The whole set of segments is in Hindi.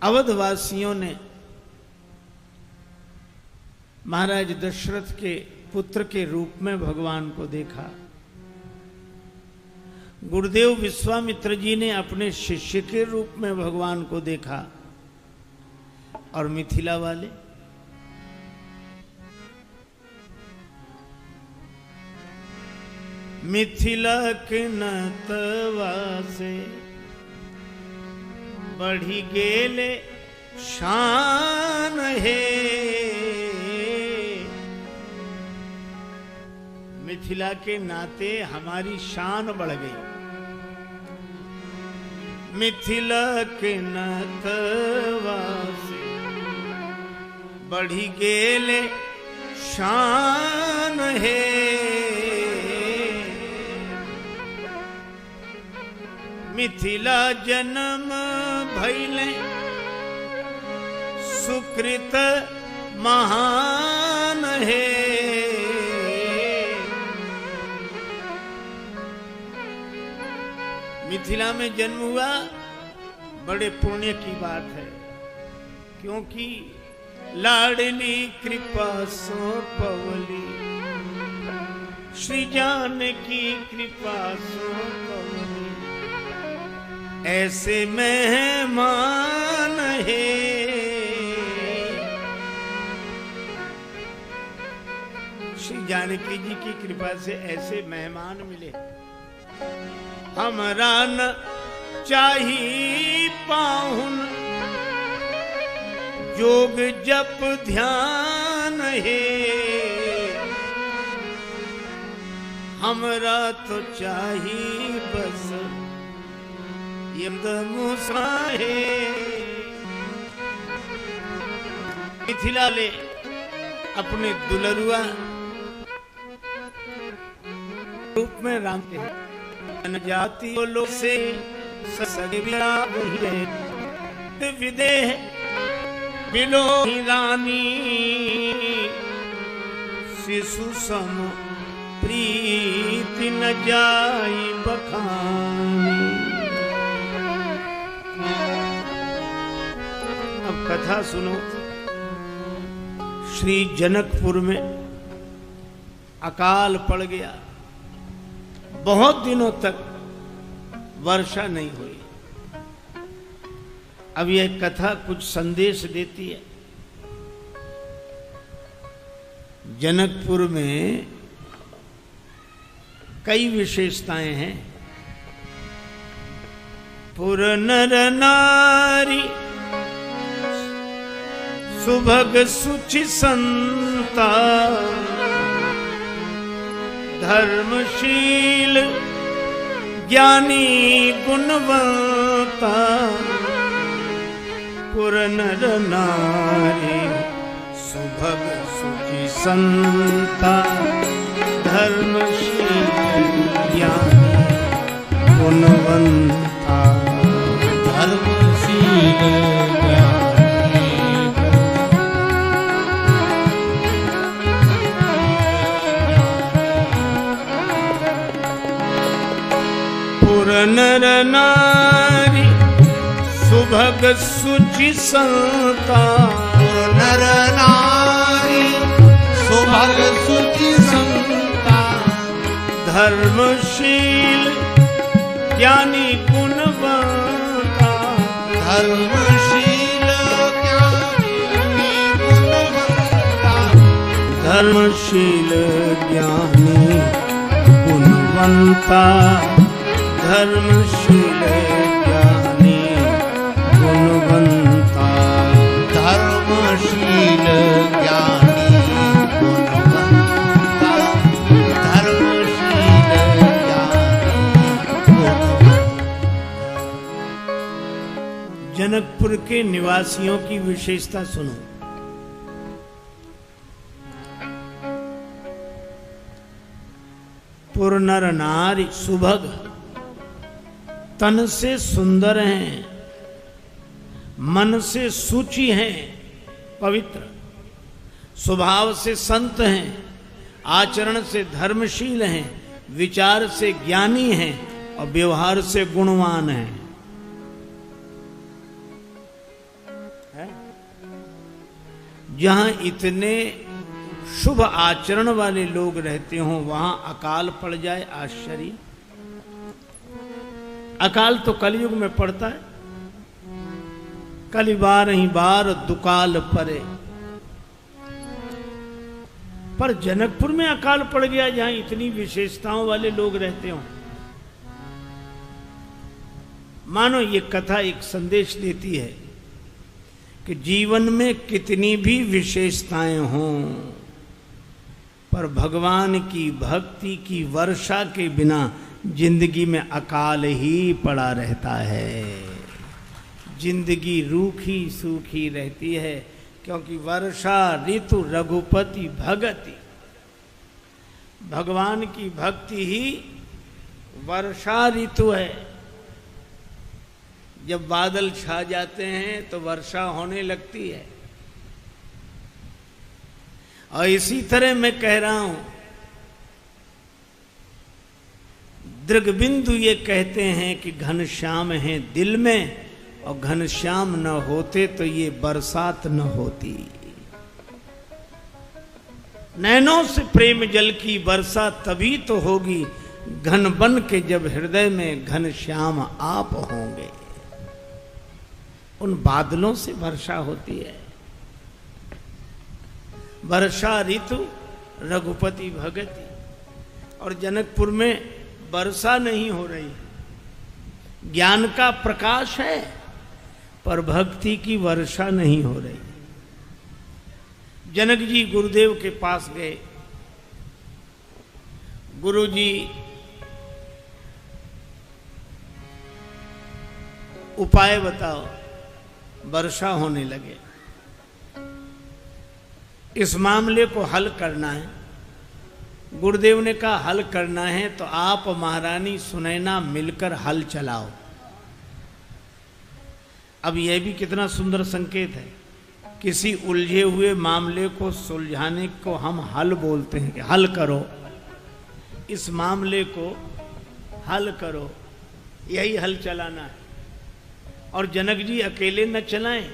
अवधवासियों ने महाराज दशरथ के पुत्र के रूप में भगवान को देखा। गुरुदेव विश्वामित्र जी ने अपने शिष्य के रूप में भगवान को देखा। और मिथिला वाले मिथिला के नतवा से बढ़ी गेले शान है। मिथिला के नाते हमारी शान बढ़ गई। मिथिला के नतवा से बढ़ी गेले शान है। मिथिला जन्म भैले सुकृत महान है। मिथिला में जन्म हुआ बड़े पुण्य की बात है, क्योंकि लाडली कृपा सो पवली श्री जानकी कृपा सो पवली ऐसे मेहमान है। श्री जानकी जी की कृपा से ऐसे मेहमान मिले। हमरा न चाही पाहुन योग जप ध्यान है। हमरा तो चाही बस मूसा है। मिथिला ले अपने दुलरुआ रूप में राम के जनजाति लोग से विदेह बिलो रानी शिशु सम प्रीति न जाई बखानी। अब कथा सुनो। श्री जनकपुर में अकाल पड़ गया। बहुत दिनों तक वर्षा नहीं हुई। अब यह कथा कुछ संदेश देती है। जनकपुर में कई विशेषताएं हैं। पुर नर नारी सुभग सुचि संता धर्मशील ज्ञानी गुणवंता। पुर नर नारी सुभग सुचि संता धर्मशील ज्ञानी गुणवंता। धर्मशील ज्ञानी पुर नर नारी सुभग सुचि संता। नर नारी सुभग सुचि संता धर्मशील ज्ञानी गुणवंता। धर्मशील ज्ञानी गुणवंता। धर्मशील ज्ञानी गुणवंता। धर्मशील ज्ञानी गुणवंता। धर्मशील ज्ञानी गुणवंता। धर्मशील ज्ञानी गुणवंता। जनकपुर के निवासियों की विशेषता सुनो। पुर नर नारी सुभग तन से सुंदर हैं, मन से सूची हैं, पवित्र स्वभाव से संत हैं, आचरण से धर्मशील हैं, विचार से ज्ञानी हैं और व्यवहार से गुणवान हैं। है? जहां इतने शुभ आचरण वाले लोग रहते हो वहां अकाल पड़ जाए, आश्चर्य। अकाल तो कलयुग में पड़ता है, कली बार ही बार दुकाल परे। पर जनकपुर में अकाल पड़ गया जहां इतनी विशेषताओं वाले लोग रहते हो। मानो ये कथा एक संदेश देती है कि जीवन में कितनी भी विशेषताएं हों, पर भगवान की भक्ति की वर्षा के बिना जिंदगी में अकाल ही पड़ा रहता है। जिंदगी रूखी सूखी रहती है, क्योंकि वर्षा ऋतु रघुपति भगति, भगवान की भक्ति ही वर्षा ऋतु है। जब बादल छा जाते हैं तो वर्षा होने लगती है। और इसी तरह मैं कह रहा हूं, दृग्बिंदु ये कहते हैं कि घनश्याम है दिल में, और घनश्याम न होते तो ये बरसात न होती। नैनों से प्रेम जल की वर्षा तभी तो होगी, घन बन के जब हृदय में घनश्याम आप होंगे। उन बादलों से वर्षा होती है। वर्षा ऋतु रघुपति भगति। और जनकपुर में वर्षा नहीं हो रही, ज्ञान का प्रकाश है, पर भक्ति की वर्षा नहीं हो रही। जनक जी गुरुदेव के पास गए। गुरु जी उपाय बताओ, वर्षा होने लगे, इस मामले को हल करना है। गुरुदेव ने कहा हल करना है तो आप महारानी सुनैना मिलकर हल चलाओ। अब यह भी कितना सुंदर संकेत है, किसी उलझे हुए मामले को सुलझाने को हम हल बोलते हैं कि हल करो, इस मामले को हल करो, यही हल चलाना है। और जनक जी अकेले न चलाएं,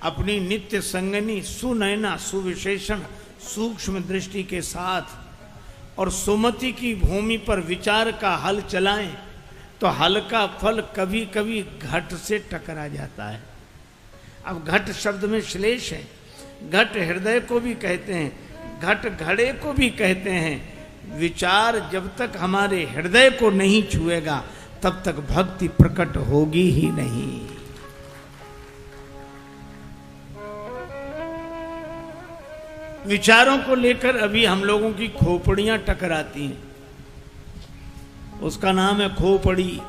अपनी नित्य संगनी सुनैना सुविशेषण सूक्ष्म दृष्टि के साथ और सुमति की भूमि पर विचार का हल चलाएं, तो हल का फल कभी कभी घट से टकरा जाता है। अब घट शब्द में श्लेष है, घट हृदय को भी कहते हैं, घट घड़े को भी कहते हैं। विचार जब तक हमारे हृदय को नहीं छुएगा तब तक भक्ति प्रकट होगी ही नहीं। विचारों को लेकर अभी हम लोगों की खोपड़ियां टकराती हैं, उसका नाम है खोपड़ी।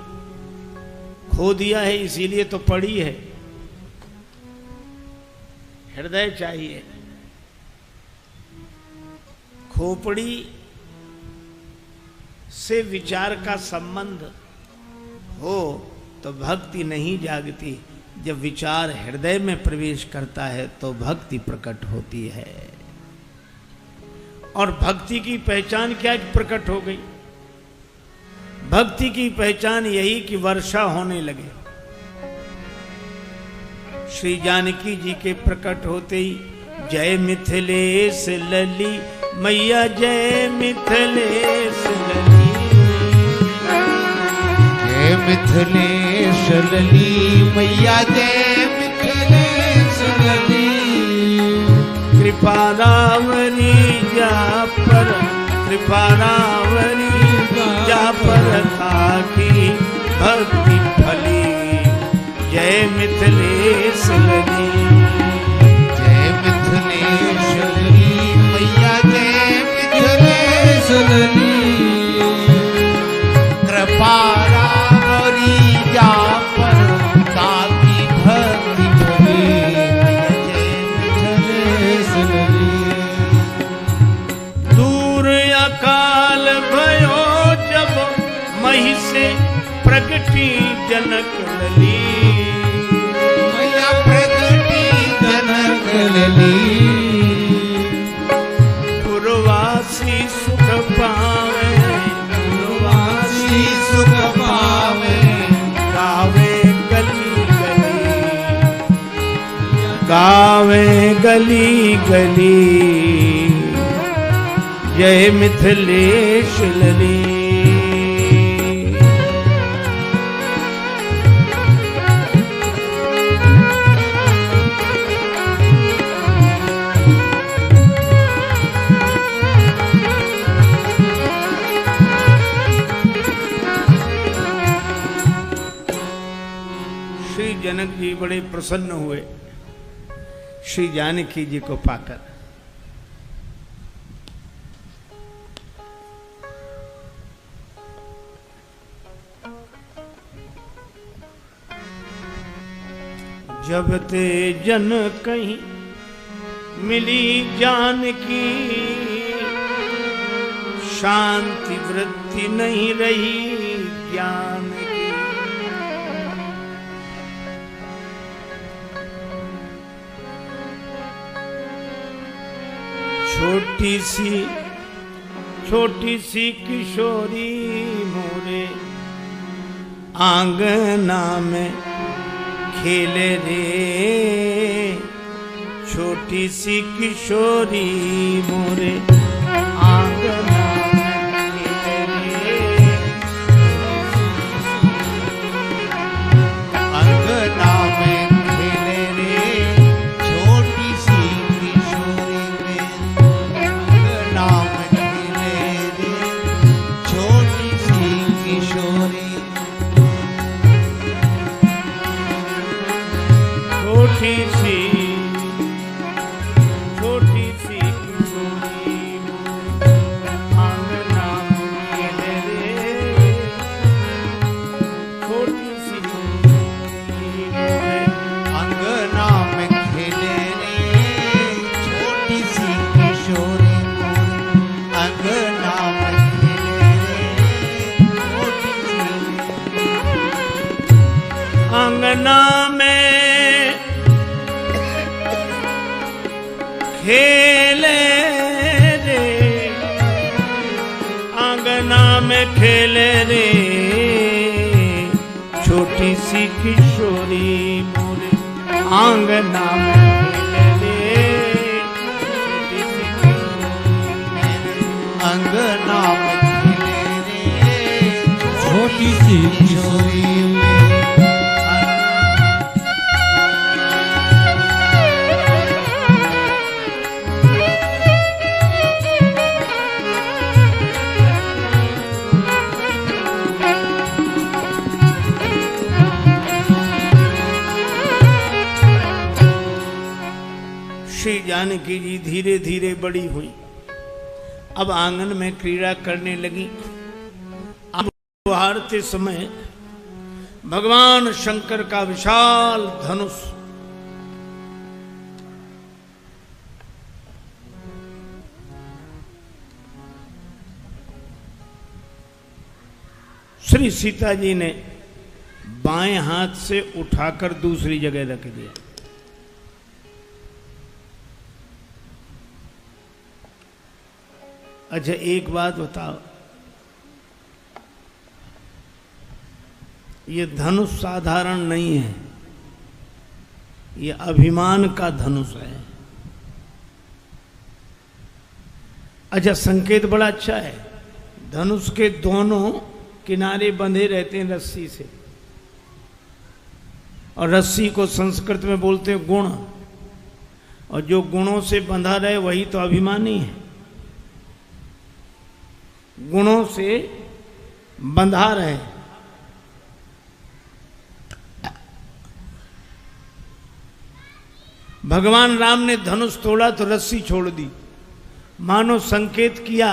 खो दिया है इसीलिए तो पड़ी है। हृदय चाहिए। खोपड़ी से विचार का संबंध हो तो भक्ति नहीं जागती। जब विचार हृदय में प्रवेश करता है तो भक्ति प्रकट होती है। और भक्ति की पहचान क्या प्रकट हो गई? भक्ति की पहचान यही कि वर्षा होने लगे। श्री जानकी जी के प्रकट होते ही जय मिथिलेश लली मैया, जय मिथिलेश लली, जय मिथिलेश लली मैया, जय मिथिलेश लली। कृपा रावरी जा पर, कृपा रावरी जा पर था की भक्ति फली, जय मिथिलेश लली, जय मिथिलेश लली मैया, जय मिथिलेश लली। कृपा रावरी जा पर ताकी भक्ति फली, जय मिथिलेश लली। दूर अकाल भयो जब मही से प्रगटी जनक लली, मैया गावे गली गली जय मिथिलेश लली। श्री जनक जी बड़े प्रसन्न हुए श्री जानकी जी को पाकर। जब ते जन कहीं मिली जानकी, शांति वृत्ति नहीं रही ज्ञान की। छोटी सी किशोरी मोरे आंगना में खेले रे। छोटी सी किशोरी मोरे आंगना में खेले रे। अंगना में खेले रे छोटी सी किशोरी में। अंगना में खेले रे छोटी सी किशोरी। छोटी सी किशोरी आंगना में खेले रे। छोटी सी अंगना में खेले रे छोटी सी किशोरी। अंगना में खेले रे छोटी सी। अंगना में खेले रे। आंगना में खेले रे छोटी सी किशोरी मोरे आंगना में खेले रे। छोटी सी अंगना में खेले रे छोटी सी किशोरी। श्री जानकी जी धीरे धीरे बड़ी हुई। अब आंगन में क्रीड़ा करने लगी। अब हारते समय भगवान शंकर का विशाल धनुष श्री सीता जी ने बाएं हाथ से उठाकर दूसरी जगह रख दिया। अच्छा एक बात बताओ, ये धनुष साधारण नहीं है, ये अभिमान का धनुष है। अच्छा संकेत बड़ा अच्छा है। धनुष के दोनों किनारे बंधे रहते हैं रस्सी से, और रस्सी को संस्कृत में बोलते हैं गुण, और जो गुणों से बंधा रहे वही तो अभिमानी है। गुणों से बंधा रहे। भगवान राम ने धनुष तोड़ा तो रस्सी छोड़ दी, मानो संकेत किया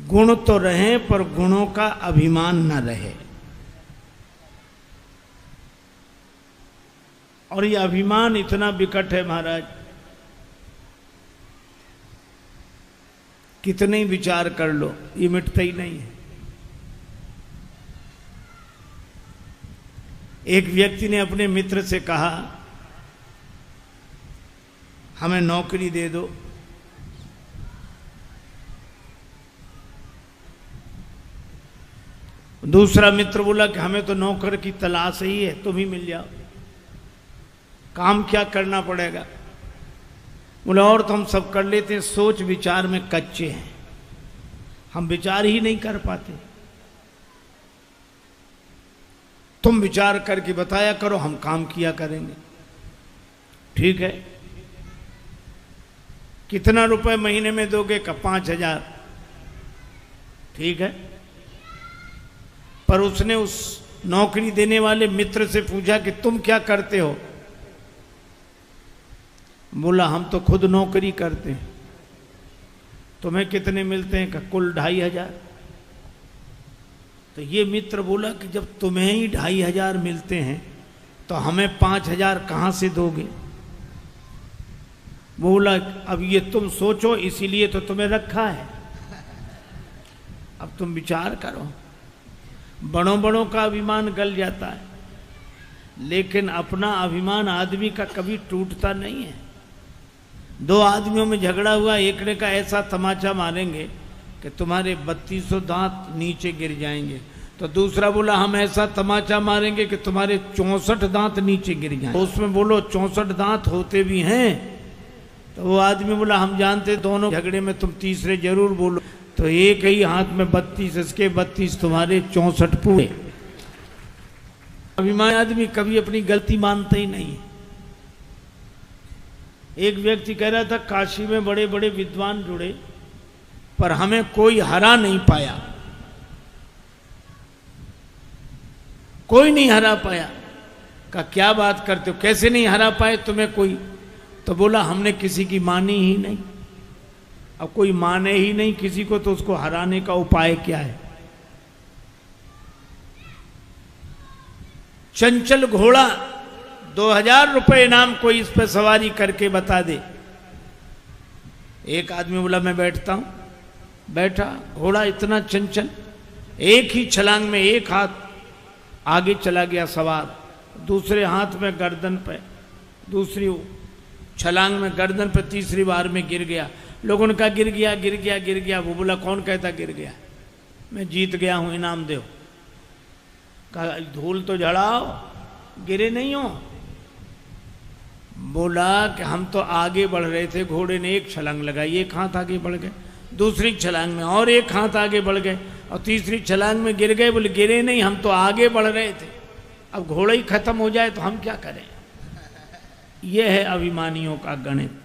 गुण तो रहे पर गुणों का अभिमान न रहे। और ये अभिमान इतना विकट है महाराज, कितने ही विचार कर लो ये मिटता ही नहीं है। एक व्यक्ति ने अपने मित्र से कहा हमें नौकरी दे दो। दूसरा मित्र बोला कि हमें तो नौकर की तलाश ही है, तुम ही मिल जाओ। काम क्या करना पड़ेगा? बोले और तो हम सब कर लेते हैं, सोच विचार में कच्चे हैं, हम विचार ही नहीं कर पाते। तुम विचार करके बताया करो, हम काम किया करेंगे। ठीक है, कितना रुपए महीने में दोगे? का 5,000। ठीक है, पर उसने उस नौकरी देने वाले मित्र से पूछा कि तुम क्या करते हो? बोला हम तो खुद नौकरी करते हैं। तुम्हें कितने मिलते हैं? का कुल 2,500। तो ये मित्र बोला कि जब तुम्हें ही 2,500 मिलते हैं तो हमें 5,000 कहाँ से दोगे? बोला अब ये तुम सोचो, इसीलिए तो तुम्हें रखा है, अब तुम विचार करो। बड़ों बड़ों का अभिमान गल जाता है, लेकिन अपना अभिमान आदमी का कभी टूटता नहीं है। दो आदमियों में झगड़ा हुआ, एक ने का ऐसा तमाचा मारेंगे कि तुम्हारे 3200 दांत नीचे गिर जाएंगे, तो दूसरा बोला हम ऐसा तमाचा मारेंगे कि तुम्हारे 64 दांत नीचे गिर जाएंगे। तो उसमें बोलो 64 दांत होते भी हैं? तो वो आदमी बोला हम जानते, दोनों झगड़े में तुम तीसरे जरूर बोलो। तो एक ही हाथ में 32, इसके 32, तुम्हारे 64 पूरे। अभिमान आदमी कभी अपनी गलती मानता ही नहीं। एक व्यक्ति कह रहा था काशी में बड़े बड़े विद्वान जुड़े, पर हमें कोई हरा नहीं पाया, कोई नहीं हरा पाया। का क्या बात करते हो, कैसे नहीं हरा पाए तुम्हें कोई? तो बोला हमने किसी की मानी ही नहीं। अब कोई माने ही नहीं किसी को, तो उसको हराने का उपाय क्या है? चंचल घोड़ा 2,000 रुपए इनाम, कोई इस पर सवारी करके बता दे। एक आदमी बोला मैं बैठता हूं। बैठा, घोड़ा इतना चंचल, एक ही छलांग में एक हाथ आगे चला गया सवार, दूसरे हाथ में गर्दन पे, दूसरी छलांग में गर्दन पे, तीसरी बार में गिर गया। लोगों ने कहा गिर गया गिर गया गिर गया। वो बोला कौन कहता गिर गया, मैं जीत गया हूं, इनाम दो। कहा धूल तो झड़ाओ, गिरे नहीं हो। बोला कि हम तो आगे बढ़ रहे थे, घोड़े ने एक छलांग लगाई, एक हाथ आगे बढ़ गए, दूसरी छलांग में और एक हाथ आगे बढ़ गए, और तीसरी छलांग में गिर गए। बोले गिरे नहीं, हम तो आगे बढ़ रहे थे, अब घोड़ा ही खत्म हो जाए तो हम क्या करें? यह है अभिमानियों का गणित।